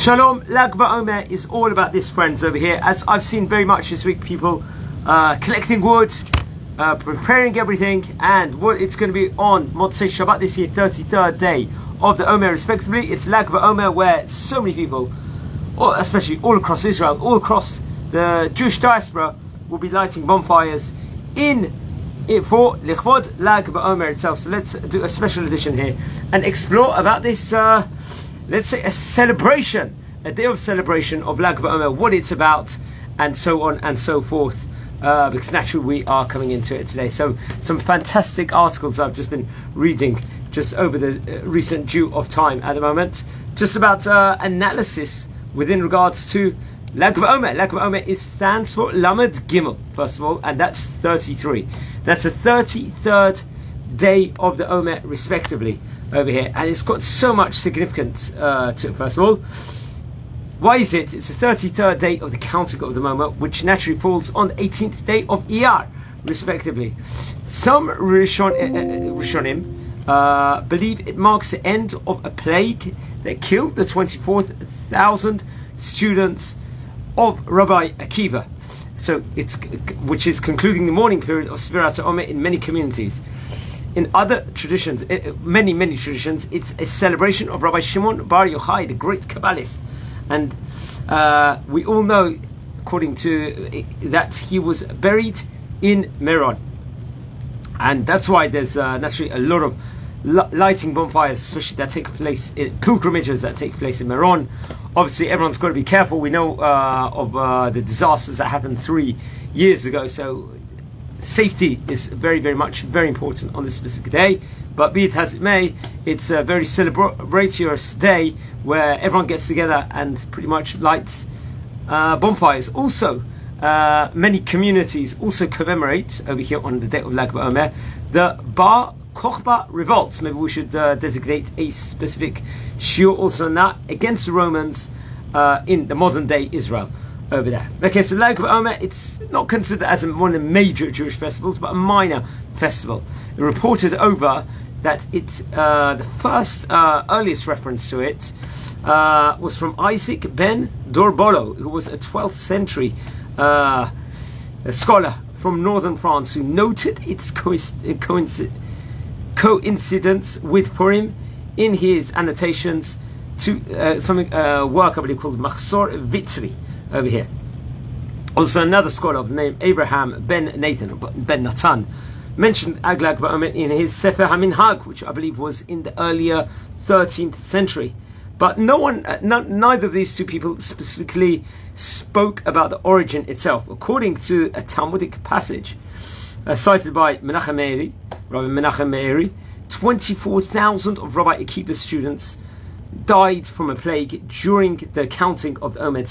Shalom, Lag BaOmer is all about this, friends, over here. As I've seen very much this week, people collecting wood, preparing everything, and what it's going to be on Motzei Shabbat this year, 33rd day of the Omer, respectively. It's Lag BaOmer, where so many people, especially all across Israel, all across the Jewish diaspora, will be lighting bonfires for Lichvod Lag BaOmer itself. So let's do a special edition here and explore about this, let's say, a celebration, a day of celebration of Lag BaOmer, what it's about, and so on and so forth, because naturally we are coming into it today. So some fantastic articles I've just been reading just over the recent due of time at the moment, just about analysis within regards to Lag BaOmer. Lag BaOmer stands for Lamed Gimel, first of all, and that's 33. That's the 33rd day of the Omer, respectively, over here, and it's got so much significance to it. First of all, why is it? It's the 33rd day of the counting of the moment, which naturally falls on the 18th day of Iyar, respectively. Some Rishonim believe it marks the end of a plague that killed the 24,000 students of Rabbi Akiva. So which is concluding the mourning period of Sfirat Omer in many communities. In other traditions, many traditions, it's a celebration of Rabbi Shimon Bar Yochai, the great Kabbalist. And we all know, according to that, he was buried in Meron. And that's why there's naturally a lot of lighting bonfires, especially that take place, pilgrimages that take place in Meron. Obviously, everyone's got to be careful. We know of the disasters that happened 3 years ago. So safety is very important on this specific day. But be it as it may, it's a very celebratory day where everyone gets together and pretty much lights bonfires. Also, many communities also commemorate over here on the day of Lag BaOmer the Bar Kokhba revolt. Maybe we should designate a specific shiur also now against the Romans in the modern day Israel over there. Okay, so Lag BaOmer, it's not considered as one of the major Jewish festivals, but a minor festival. It reported over that it's the first earliest reference to it was from Isaac ben Dorbolo, who was a 12th century scholar from northern France, who noted its coincidence with Purim in his annotations to work I believe called Machzor Vitri over here. Also, another scholar of the name Abraham ben Natan mentioned Lag BaOmer in his Sefer HaMinhag, which I believe was in the earlier 13th century. But neither of these two people specifically spoke about the origin itself. According to a Talmudic passage cited by Rabbi Menachem Meiri, 24,000 of Rabbi Akiva's students died from a plague during the counting of the Omer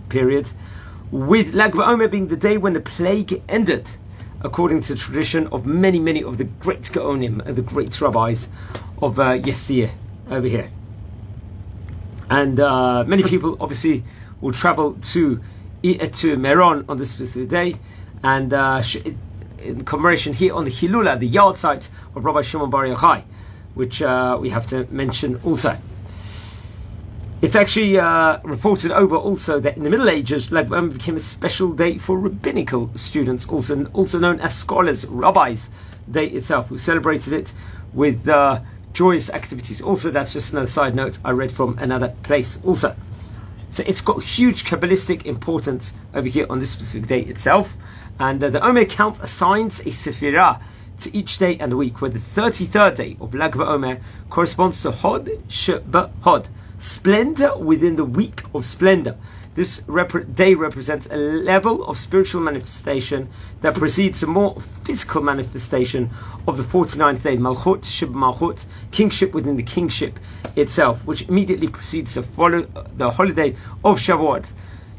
period, with Lag BaOmer being the day when the plague ended, according to the tradition of many of the great Gaonim, the great rabbis of yesteryear over here. And many people obviously will travel to Meron on this specific day, and in commemoration here on the Hillula, the yahrzeit of Rabbi Shimon Bar Yochai, which we have to mention also. It's actually reported over also that in the Middle Ages, Lag BaOmer became a special day for rabbinical students, also known as scholars, rabbis day itself, who celebrated it with joyous activities. Also, that's just another side note I read from another place also. So it's got huge Kabbalistic importance over here on this specific day itself. And the Omer count assigns a sephirah to each day and the week, where the 33rd day of Lag BaOmer corresponds to Hod Sheba Hod, splendor within the week of splendor. This day represents a level of spiritual manifestation that precedes a more physical manifestation of the 49th day, Malchut Sheba Malchut, kingship within the kingship itself, which immediately precedes the holiday of Shavuot.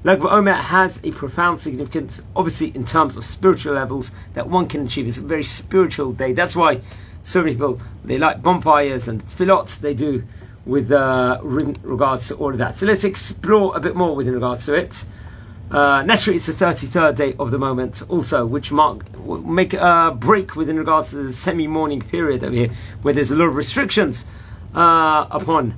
Lag BaOmer has a profound significance, obviously, in terms of spiritual levels that one can achieve. It's a very spiritual day. That's why so many people, they light bonfires and tefillot they do with regards to all of that. So let's explore a bit more with regards to it. Naturally, it's the 33rd day of the moment also, which will make a break within regards to the semi-mourning period over here, where there's a lot of restrictions upon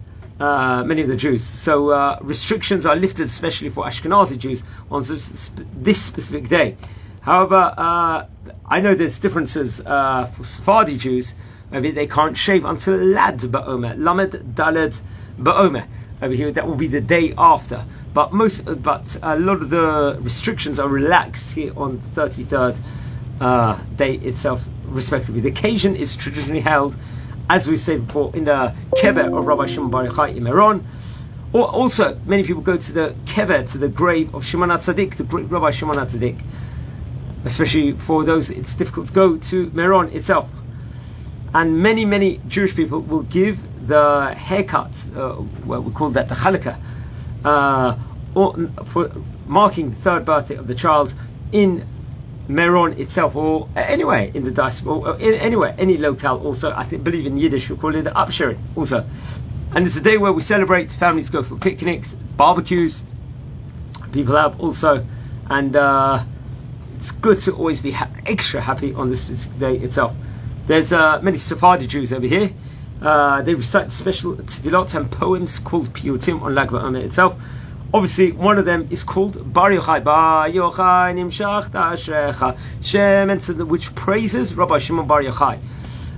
many of the Jews. So restrictions are lifted, especially for Ashkenazi Jews, on this specific day. However, I know there's differences for Sephardi Jews. Maybe they can't shave until Lag BaOmer, Lamed Daled BaOmer. Over here, that will be the day after. But a lot of the restrictions are relaxed here on the 33rd day itself, respectively. The occasion is traditionally held, as we said before, in the kever of Rabbi Shimon Bar Yochai in Meron. Or also, many people go to the kever, to the grave of Shimon HaTzadik, the great Rabbi Shimon HaTzadik. Especially for those, it's difficult to go to Meron itself. And many Jewish people will give the haircut, we call that the chalakah, for marking the third birthday of the child in Meron itself, or anywhere in the diaspora, or anywhere, any locale. Also, I believe in Yiddish we call it the upsharing also. And it's a day where we celebrate. Families go for picnics, barbecues. People have also, and it's good to always be extra happy on this specific day itself. There's many Sephardi Jews over here. They recite special tefillot and poems called piyutim on Lag BaOmer itself. Obviously, one of them is called Bar Yochai, Bar Yochai Nimshach Ta'ashrecha Shem, which praises Rabbi Shimon Bar Yochai,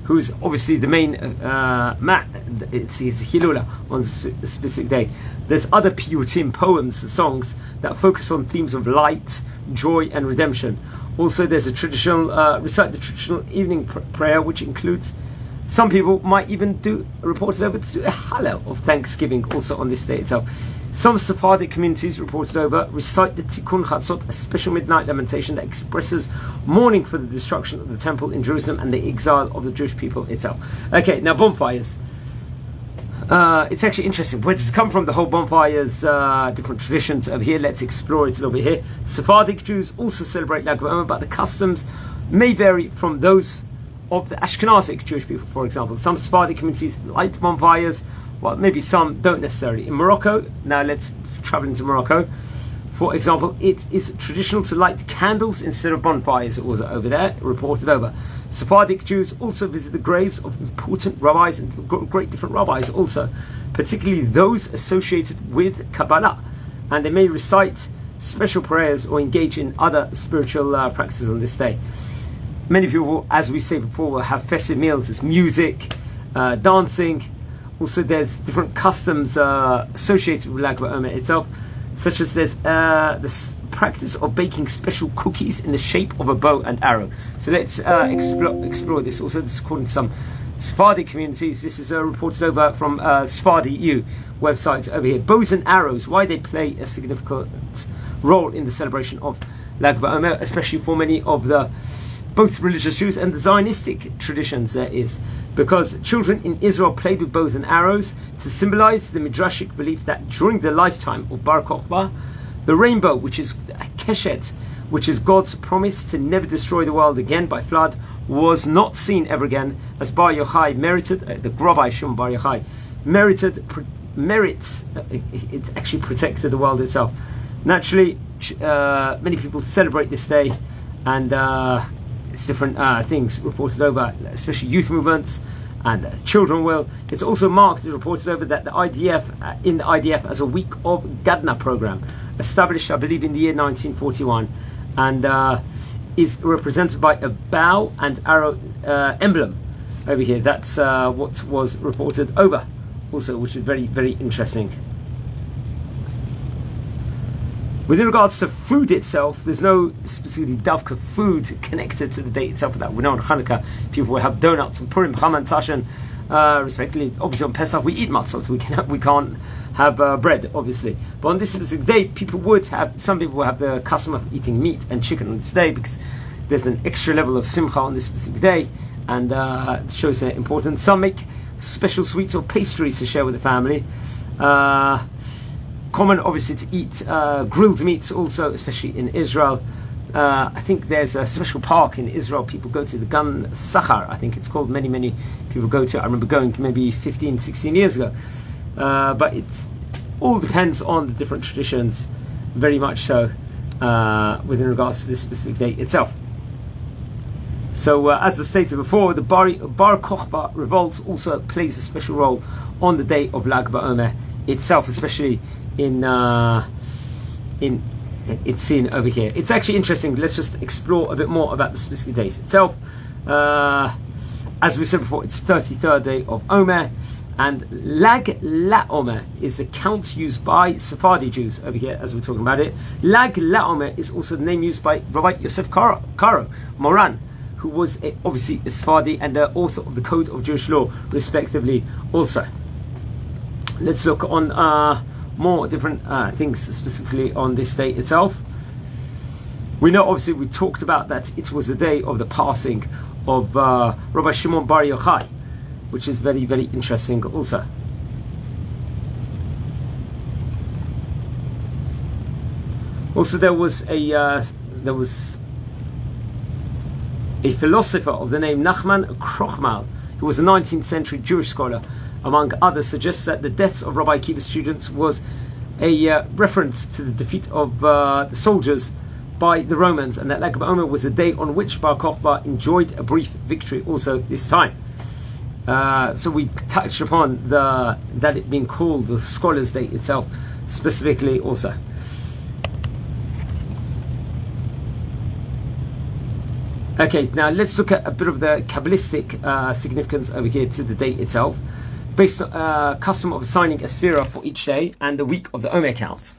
who's obviously the main man. It's his Hillula on this specific day. There's other piyutim, poems, songs that focus on themes of light, joy, and redemption. Also, there's a traditional recite the traditional evening prayer, which includes, some people might even do reported over to do a hallel of thanksgiving also on this day itself. Some Sephardic communities reported over recite the Tikkun Chatzot, a special midnight lamentation that expresses mourning for the destruction of the temple in Jerusalem and the exile of the Jewish people itself. Okay, now bonfires. It's actually interesting. Where does it come from? The whole bonfires, different traditions over here. Let's explore it a little bit here. Sephardic Jews also celebrate Lag BaOmer, but the customs may vary from those of the Ashkenazic Jewish people, for example. Some Sephardic communities light bonfires, well, maybe some don't necessarily. In Morocco, now let's travel into Morocco. For example, it is traditional to light candles instead of bonfires also over there, reported over. Sephardic Jews also visit the graves of important rabbis and great different rabbis also, particularly those associated with Kabbalah. And they may recite special prayers or engage in other spiritual practices on this day. Many people, as we say before, will have festive meals. There's music, dancing. Also, there's different customs associated with Lag BaOmer itself, such as there's this practice of baking special cookies in the shape of a bow and arrow. So let's explore this. Also, this is according to some Sephardi communities. This is reported over from Sephardi EU website over here. Bows and arrows, why they play a significant role in the celebration of Lag BaOmer, especially for many of the both religious Jews and the Zionistic traditions there is, because children in Israel played with bows and arrows to symbolize the midrashic belief that during the lifetime of Bar Kokhba, the rainbow, which is a keshet, which is God's promise to never destroy the world again by flood, was not seen ever again, as Bar Yochai merited, the Rabbi Shimon Bar Yochai merits, it actually protected the world itself. Naturally, many people celebrate this day, and it's different things reported over, especially youth movements, and children will. It's also marked, reported over, that the IDF, in the IDF, as a week of Gadna program, established, I believe, in the year 1941, and is represented by a bow and arrow emblem over here. That's what was reported over, also, which is very, very interesting. With regards to food itself, there's no specifically davka food connected to the date itself. That we know on Hanukkah, people will have donuts and Purim, Cham and Tashan, respectively. Obviously on Pesach we eat matzot, we can't have bread, obviously. But on this specific day, some people will have the custom of eating meat and chicken on this day, because there's an extra level of simcha on this specific day, and it shows their importance. Some make special sweets or pastries to share with the family. Common, obviously, to eat grilled meats also, especially in Israel. I think there's a special park in Israel people go to, the Gan Sachar, I think it's called. Many people go to. I remember going maybe 15, 16 years ago. But it all depends on the different traditions, very much so, within regards to this specific date itself. So as I stated before, the Bar Kokhba revolt also plays a special role on the day of Lag BaOmer itself, especially in it's seen over here. It's actually interesting. Let's just explore a bit more about the specific days itself. As we said before, it's 33rd day of Omer, and Lag BaOmer is the count used by Sephardi Jews over here as we're talking about it. Lag BaOmer is also the name used by Rabbi Yosef Karo Moran, who was obviously a Sephardi and the author of the Code of Jewish Law, respectively also. Let's look on more different things specifically on this day itself. We know, obviously, we talked about that it was the day of the passing of Rabbi Shimon Bar Yochai, which is very, very interesting also. Also, there was a philosopher of the name Nachman Krochmal, who was a 19th century Jewish scholar, among others, suggests that the deaths of Rabbi Akiva's students was a reference to the defeat of the soldiers by the Romans, and that Lag BaOmer was a day on which Bar Kokhba enjoyed a brief victory also this time. So we touched upon that it being called the Scholars' Day itself specifically also. Okay, now let's look at a bit of the Kabbalistic significance over here to the day itself, based on custom of assigning a sphera for each day and the week of the Omer count.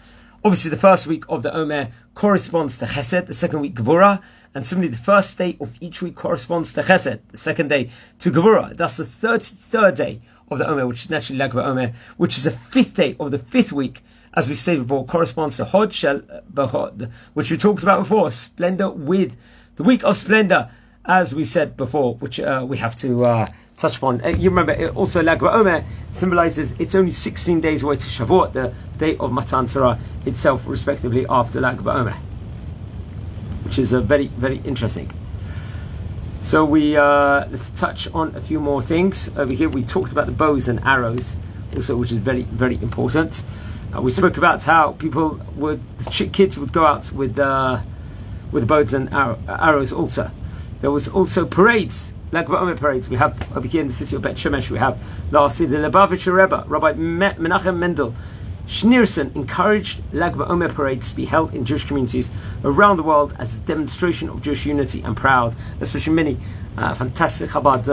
Obviously, the first week of the Omer corresponds to Chesed, the second week Gevurah, and similarly the first day of each week corresponds to Chesed, the second day to Gevurah. Thus, the 33rd day of the Omer, which is naturally Lag BaOmer, which is the 5th day of the 5th week, as we stated before, corresponds to Hod Shel B'Hod, which we talked about before, splendor with the week of splendor, as we said before, which we have to touch upon. You remember, also Lag BaOmer symbolizes it's only 16 days away to Shavuot, the day of Matan Torah itself, respectively, after Lag BaOmer, which is very, very interesting. So we let's touch on a few more things over here. We talked about the bows and arrows also, which is very, very important. We spoke about how kids would go out with bows and arrows also. There was also parades, Lag BaOmer parades. We have over here in the city of Bet Shemesh, we have lastly the Lubavitcher Rebbe, Rabbi Menachem Mendel Schneerson, encouraged Lag BaOmer parades to be held in Jewish communities around the world as a demonstration of Jewish unity and pride. Especially many fantastic Chabad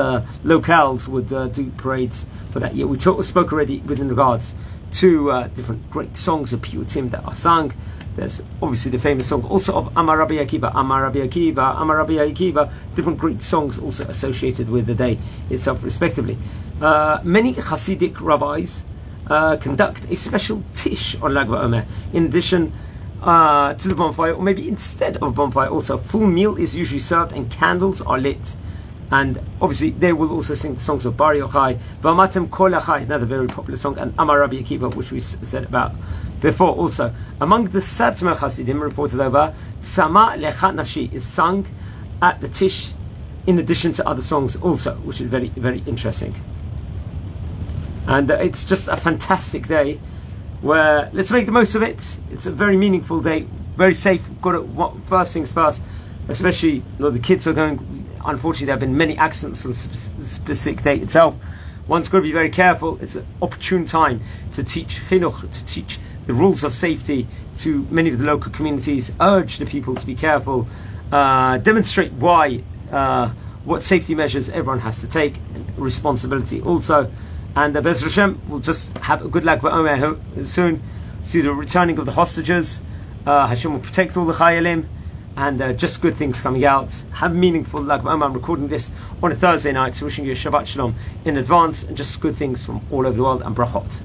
locales would do parades for that year. We spoke already within regards to different great songs of Piyutim that are sung. There's obviously the famous song also of Amar Rabbi Akiva, Amar Rabbi Akiva, Amar Rabbi Akiva, different great songs also associated with the day itself, respectively. Many Hasidic rabbis conduct a special tish on Lag BaOmer. In addition to the bonfire, or maybe instead of bonfire also, full meal is usually served and candles are lit. And obviously they will also sing the songs of Bar Yochai, V'amatem Kol Achai, another very popular song, and Amar Rabbi Akiva, which we said about before also. Among the Satzmer Hasidim reported over, Tzama Lecha Nafshi is sung at the Tish in addition to other songs also, which is very, very interesting. And it's just a fantastic day where let's make the most of it. It's a very meaningful day, very safe. Got to, first things first, especially the kids are going. Unfortunately, there have been many accidents on the specific day itself. One's got to be very careful. It's an opportune time to teach chinuch, to teach the rules of safety to many of the local communities, urge the people to be careful, demonstrate why, what safety measures everyone has to take, and responsibility also. And Be'ez Hashem will just have a good Lag BaOmer soon. See the returning of the hostages. Hashem will protect all the chayalim. And just good things coming out. Have meaningful Lag BaOmer. I'm recording this on a Thursday night, so wishing you a Shabbat Shalom in advance, and just good things from all over the world, and brachot.